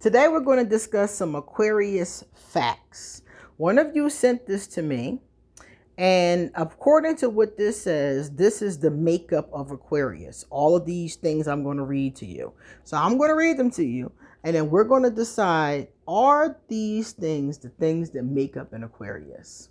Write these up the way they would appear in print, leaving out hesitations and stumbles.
Today we're going to discuss some Aquarius facts. One of you sent this to me, and according to what this says, this is the makeup of Aquarius. All of these things I'm going to read to you. So I'm going to read them to you, and then we're going to decide, are these things the things that make up an Aquarius?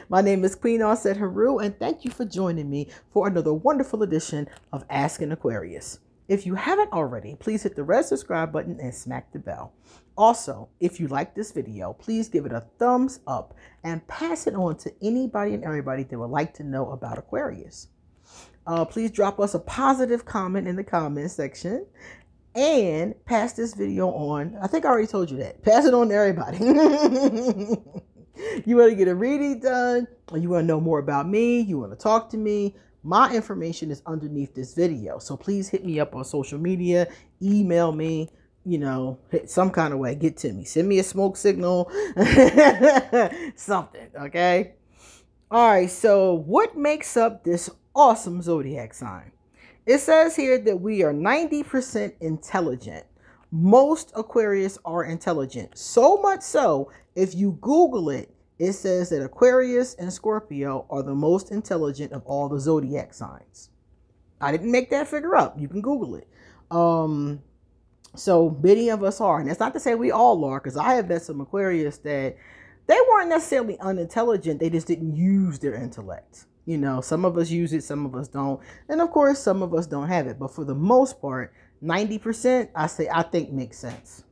My name is Queen Onset Haru, and thank you for joining me for another wonderful edition of Ask an Aquarius. If you haven't already, please hit the red subscribe button and smack the bell. Also, if you like this video, please give it a thumbs up and pass it on to anybody and everybody that would like to know about Aquarius. Please drop us a positive comment in the comment section and pass this video on. I think I already told you that. Pass it on to everybody. You want to get a reading done, or you want to know more about me, you want to talk to me, my information is underneath this video. So please hit me up on social media, email me, hit some kind of way, get to me. Send me a smoke signal, something, okay? All right, so what makes up this awesome zodiac sign? It says here that we are 90% intelligent. Most Aquarius are intelligent. So much so, if you Google it, it says that Aquarius and Scorpio are the most intelligent of all the zodiac signs. I didn't make that figure up. You can Google it. So many of us are. And that's not to say we all are, because I have met some Aquarius that they weren't necessarily unintelligent. They just didn't use their intellect. Some of us use it, some of us don't. And of course, some of us don't have it. But for the most part, 90%, I think makes sense.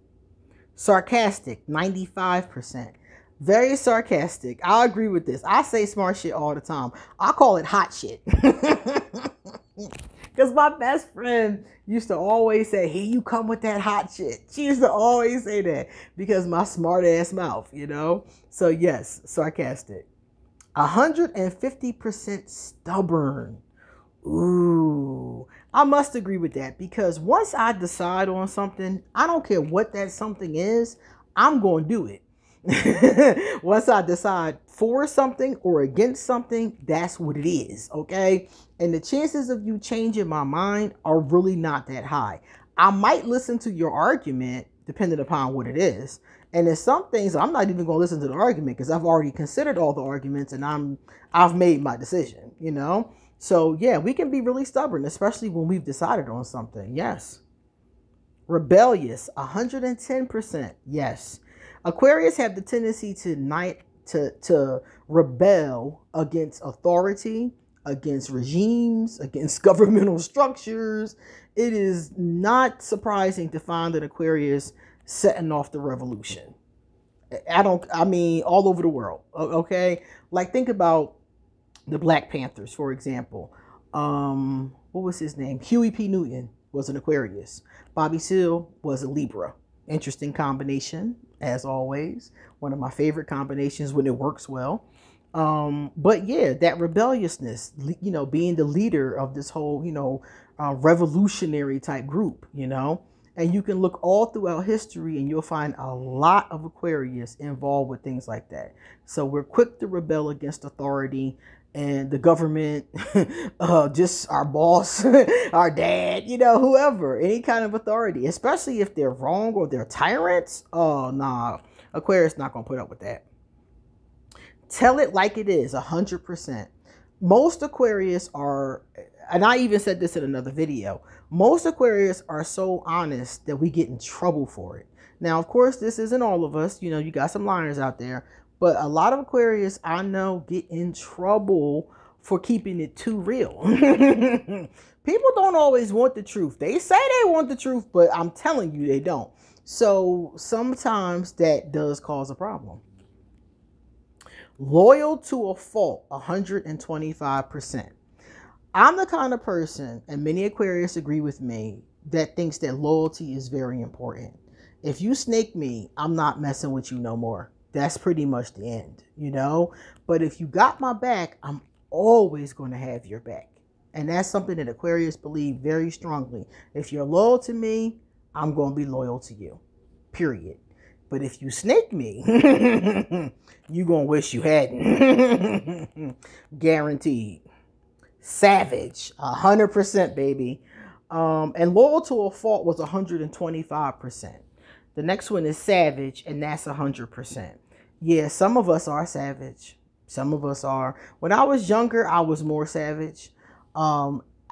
Sarcastic, 95%. Very sarcastic. I agree with this. I say smart shit all the time. I call it hot shit. Because my best friend used to always say, here you come with that hot shit. She used to always say that because my smart ass mouth, So yes, sarcastic. 150% stubborn. Ooh, I must agree with that, because once I decide on something, I don't care what that something is, I'm going to do it. Once I decide for something or against something, that's what it is, okay? And the chances of you changing my mind are really not that high. I might listen to your argument depending upon what it is. And there's some things I'm not even going to listen to the argument, because I've already considered all the arguments and I've made my decision, So yeah, we can be really stubborn, especially when we've decided on something. Yes. Rebellious, 110%. Yes. Aquarius have the tendency to rebel against authority, against regimes, against governmental structures. It is not surprising to find that Aquarius setting off the revolution. I mean, all over the world. Okay. Like, think about the Black Panthers, for example. What was his name? Huey P. Newton was an Aquarius. Bobby Seale was a Libra. Interesting combination, as always. One of my favorite combinations when it works well. But yeah, that rebelliousness, being the leader of this whole, revolutionary type group, and you can look all throughout history and you'll find a lot of Aquarius involved with things like that. So we're quick to rebel against authority and the government, just our boss, our dad, whoever, any kind of authority, especially if they're wrong or they're tyrants. Oh, nah, Aquarius not going to put up with that. Tell it like it is, 100%. Most Aquarius are, and I even said this in another video, most Aquarius are so honest that we get in trouble for it. Now, of course, this isn't all of us. You got some liars out there. But a lot of Aquarius I know get in trouble for keeping it too real. People don't always want the truth. They say they want the truth, but I'm telling you they don't. So sometimes that does cause a problem. Loyal to a fault, 125%. I'm the kind of person, and many Aquarius agree with me, that thinks that loyalty is very important. If you snake me, I'm not messing with you no more. That's pretty much the end, But if you got my back, I'm always going to have your back. And that's something that Aquarius believe very strongly. If you're loyal to me, I'm going to be loyal to you, period. But if you snake me, you're going to wish you hadn't. Guaranteed. Savage, 100%, baby. And loyal to a fault was 125%. The next one is savage, and that's 100%. Yeah, some of us are savage. Some of us are. When I was younger, I was more savage.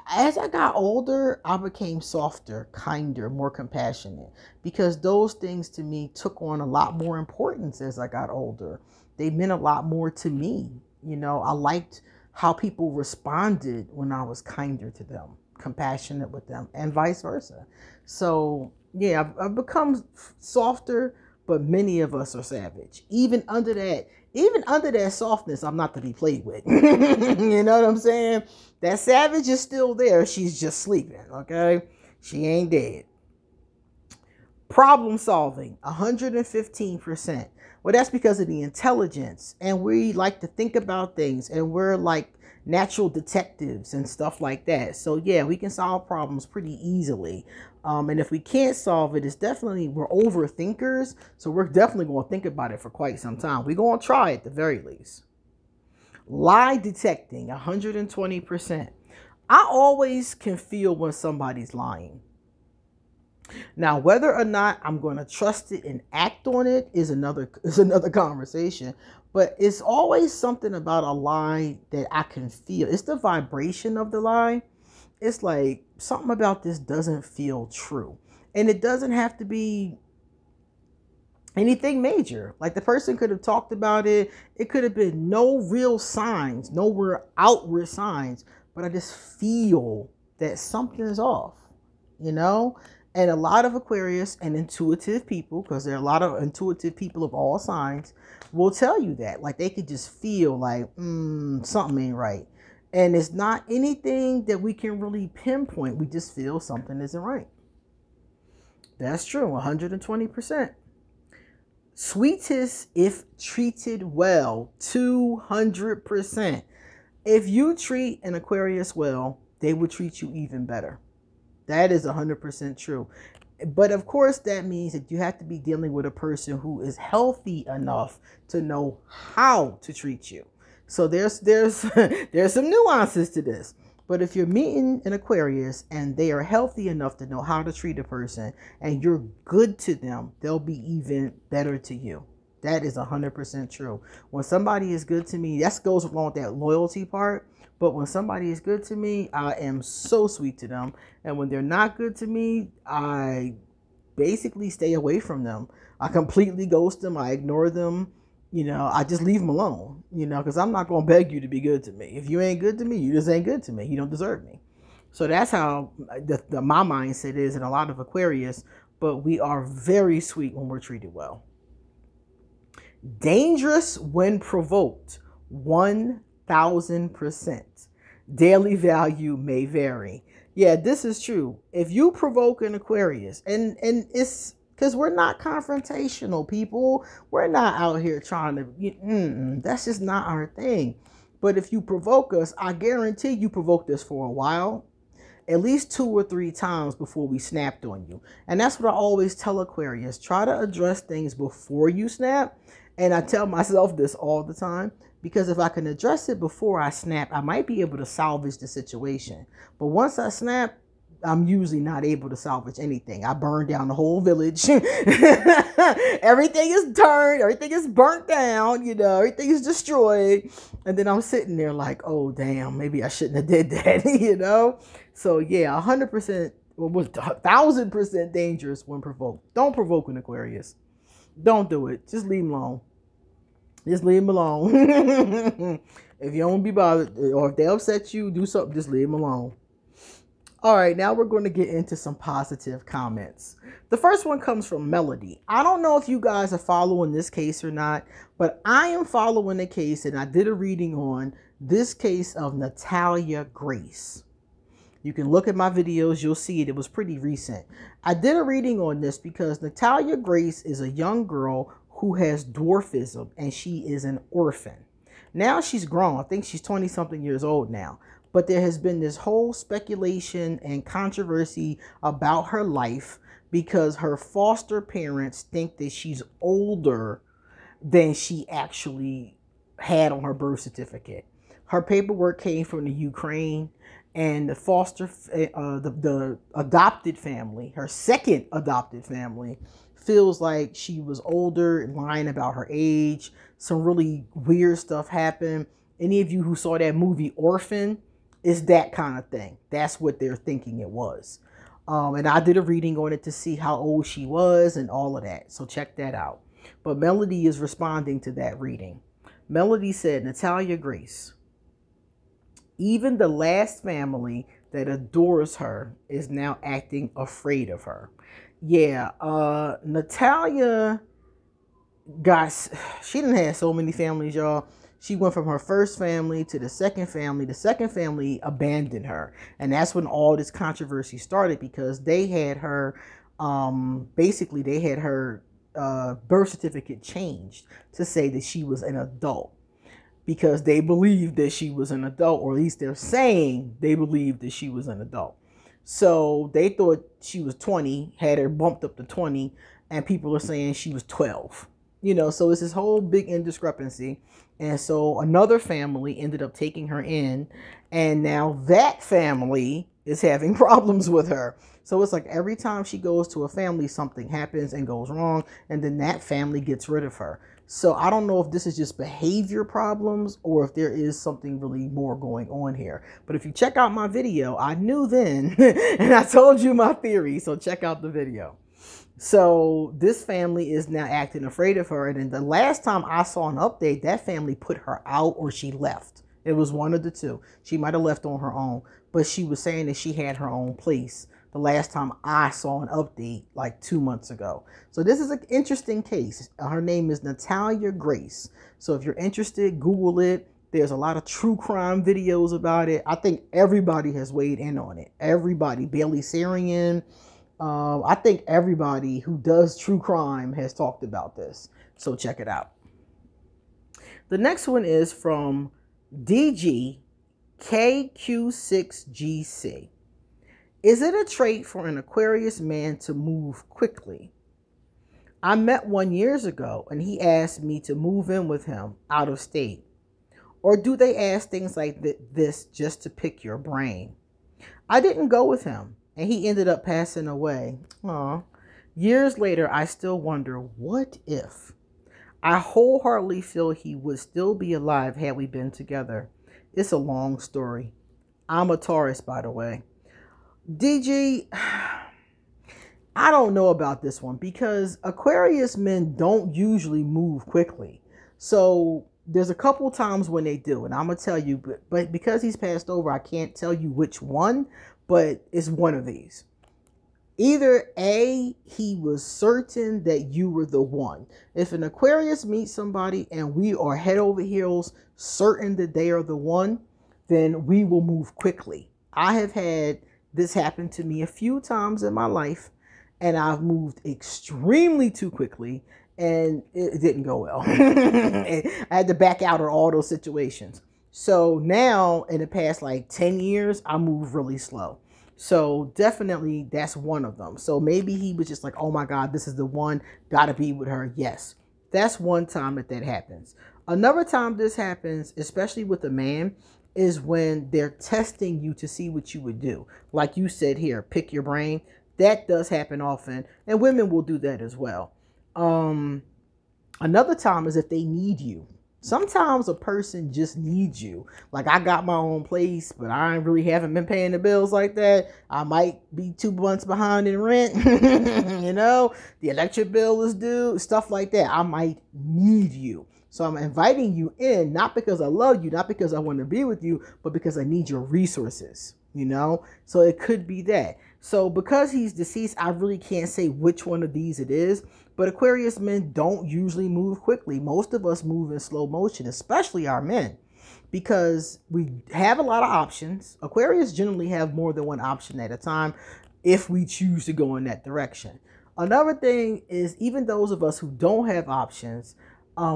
As I got older, I became softer, kinder, more compassionate, because those things to me took on a lot more importance as I got older. They meant a lot more to me. You know, I liked how people responded when I was kinder to them, compassionate with them, and vice versa. So yeah, I've become softer, but many of us are savage. Even under that softness, I'm not to be played with. You know what I'm saying? That savage is still there. She's just sleeping, okay? She ain't dead. Problem solving, 115%. Well, that's because of the intelligence. And we like to think about things. And we're like natural detectives and stuff like that. So, yeah, we can solve problems pretty easily. And if we can't solve it, it's definitely, we're overthinkers. So we're definitely going to think about it for quite some time. We're going to try at the very least. Lie detecting, 120%. I always can feel when somebody's lying. Now, whether or not I'm going to trust it and act on it is another conversation. But it's always something about a lie that I can feel. It's the vibration of the lie. It's like something about this doesn't feel true. And it doesn't have to be anything major. Like the person could have talked about it. It could have been no real signs, no outward signs. But I just feel that something is off, you know? And a lot of Aquarius and intuitive people, because there are a lot of intuitive people of all signs, will tell you that. Like they could just feel like, something ain't right. And it's not anything that we can really pinpoint. We just feel something isn't right. That's true, 120%. Sweetest if treated well, 200%. If you treat an Aquarius well, they will treat you even better. That is 100% true. But of course, that means that you have to be dealing with a person who is healthy enough to know how to treat you. So there's some nuances to this. But if you're meeting an Aquarius and they are healthy enough to know how to treat a person and you're good to them, they'll be even better to you. That is 100% true. When somebody is good to me, that goes along with that loyalty part. But when somebody is good to me, I am so sweet to them. And when they're not good to me, I basically stay away from them. I completely ghost them. I ignore them. You know, I just leave them alone, you know, because I'm not going to beg you to be good to me. If you ain't good to me, you just ain't good to me. You don't deserve me. So that's how my mindset is in a lot of Aquarius. But we are very sweet when we're treated well. Dangerous when provoked, 1000%. Daily value may vary. Yeah, this is true. If you provoke an Aquarius, and it's because we're not confrontational people. We're not out here trying to, that's just not our thing. But if you provoke us, I guarantee you provoked us for a while, at least 2 or 3 times before we snapped on you. And that's what I always tell Aquarius. Try to address things before you snap. And I tell myself this all the time, because if I can address it before I snap, I might be able to salvage the situation. But once I snap, I'm usually not able to salvage anything. I burn down the whole village. Everything is turned. Everything is burnt down. You know, everything is destroyed. And then I'm sitting there like, oh, damn, maybe I shouldn't have did that, you know? So, yeah, 100%, or 1,000% dangerous when provoked. Don't provoke an Aquarius. Don't do it. Just leave them alone. Just leave them alone. If you don't be bothered, or if they upset you, do something, just leave them alone. All right, now we're going to get into some positive comments. The first one comes from Melody. I don't know if you guys are following this case or not, but I am following the case, and I did a reading on this case of Natalia Grace. You can look at my videos. You'll see it. It was pretty recent. I did a reading on this because Natalia Grace is a young girl who has dwarfism, and she is an orphan. Now she's grown. I think she's 20-something years old now. But there has been this whole speculation and controversy about her life because her foster parents think that she's older than she actually had on her birth certificate. Her paperwork came from the Ukraine, and the the adopted family, her second adopted family, feels like she was older, lying about her age. Some really weird stuff happened. Any of you who saw that movie Orphan, it's that kind of thing. That's what they're thinking it was. And I did a reading on it to see how old she was and all of that. So check that out. But Melody is responding to that reading. Melody said, Natalia Grace, even the last family that adores her is now acting afraid of her. Yeah, Natalia she didn't have so many families, y'all. She went from her first family to the second family. The second family abandoned her. And that's when all this controversy started, because they had her, basically they had her birth certificate changed to say that she was an adult, because they believed that she was an adult, or at least they're saying they believed that she was an adult. So they thought she was 20, had her bumped up to 20, and people are saying she was 12. You know, so it's this whole big indiscrepancy. And so another family ended up taking her in, and now that family is having problems with her. So it's like every time she goes to a family, something happens and goes wrong, and then that family gets rid of her. So I don't know if this is just behavior problems or if there is something really more going on here. But if you check out my video, I knew then, and I told you my theory, so check out the video. So this family is now acting afraid of her. And then the last time I saw an update, that family put her out or she left. It was one of the two. She might have left on her own, but she was saying that she had her own place the last time I saw an update, like 2 months ago. So this is an interesting case. Her name is Natalia Grace. So if you're interested, Google it. There's a lot of true crime videos about it. I think everybody has weighed in on it. Everybody. Bailey Sarian. I think everybody who does true crime has talked about this. So check it out. The next one is from DGKQ6GC. Is it a trait for an Aquarius man to move quickly? I met one years ago and he asked me to move in with him out of state. Or do they ask things like this just to pick your brain? I didn't go with him, and he ended up passing away. Aw. Years later, I still wonder, what if? I wholeheartedly feel he would still be alive had we been together. It's a long story. I'm a Taurus, by the way. DG, I don't know about this one, because Aquarius men don't usually move quickly. So there's a couple times when they do, and I'm going to tell you, but because he's passed over, I can't tell you which one, but it's one of these. Either A, he was certain that you were the one. If an Aquarius meets somebody and we are head over heels certain that they are the one, then we will move quickly. I have had this happen to me a few times in my life, and I've moved extremely too quickly, and it didn't go well. I had to back out of all those situations. So now, in the past like 10 years, I move really slow. So definitely that's one of them. So maybe he was just like, oh my God, this is the one, gotta be with her. Yes, that's one time that happens. Another time this happens, especially with a man, is when they're testing you to see what you would do. Like you said here, pick your brain. That does happen often, and women will do that as well. Another time is if they need you. Sometimes a person just needs you. Like, I got my own place, but I really haven't been paying the bills like that. I might be 2 months behind in rent. You know, the electric bill is due, stuff like that. I might need you. So I'm inviting you in, not because I love you, not because I want to be with you, but because I need your resources, you know? So it could be that. So because he's deceased, I really can't say which one of these it is. But Aquarius men don't usually move quickly. Most of us move in slow motion, especially our men, because we have a lot of options. Aquarius generally have more than one option at a time if we choose to go in that direction. Another thing is, even those of us who don't have options,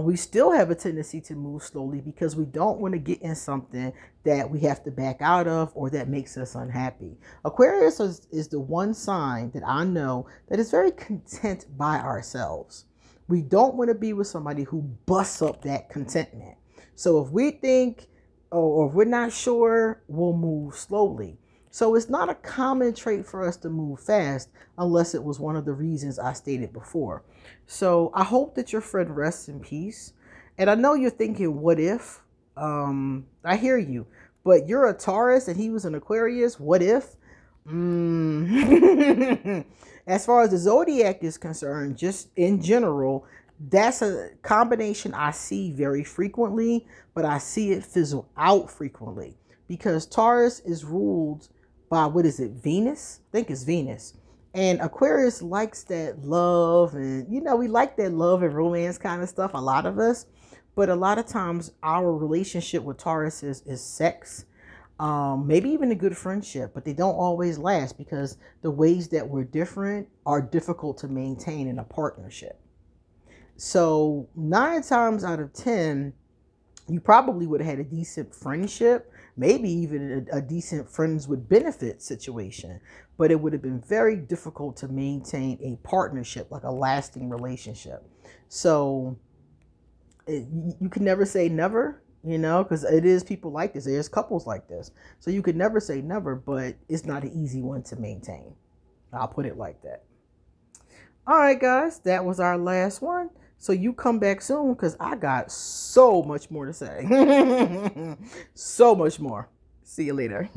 we still have a tendency to move slowly because we don't want to get in something that we have to back out of or that makes us unhappy. Aquarius is the one sign that I know that is very content by ourselves. We don't want to be with somebody who busts up that contentment. So if we think or if we're not sure, we'll move slowly. So it's not a common trait for us to move fast unless it was one of the reasons I stated before. So I hope that your friend rests in peace. And I know you're thinking, what if? I hear you. But you're a Taurus and he was an Aquarius. What if? As far as the zodiac is concerned, just in general, that's a combination I see very frequently, but I see it fizzle out frequently because Taurus is ruled by, what is it, Venus? I think it's Venus. And Aquarius likes that love, and we like that love and romance kind of stuff, a lot of us. But a lot of times our relationship with Taurus is sex, maybe even a good friendship, but they don't always last because the ways that we're different are difficult to maintain in a partnership. So 9 times out of 10, you probably would have had a decent friendship, maybe even a decent friends with benefit situation, but it would have been very difficult to maintain a partnership, like a lasting relationship. So you can never say never, because it is people like this. There's couples like this. So you could never say never, but it's not an easy one to maintain. I'll put it like that. All right, guys, that was our last one. So you come back soon because I got so much more to say. So much more. See you later.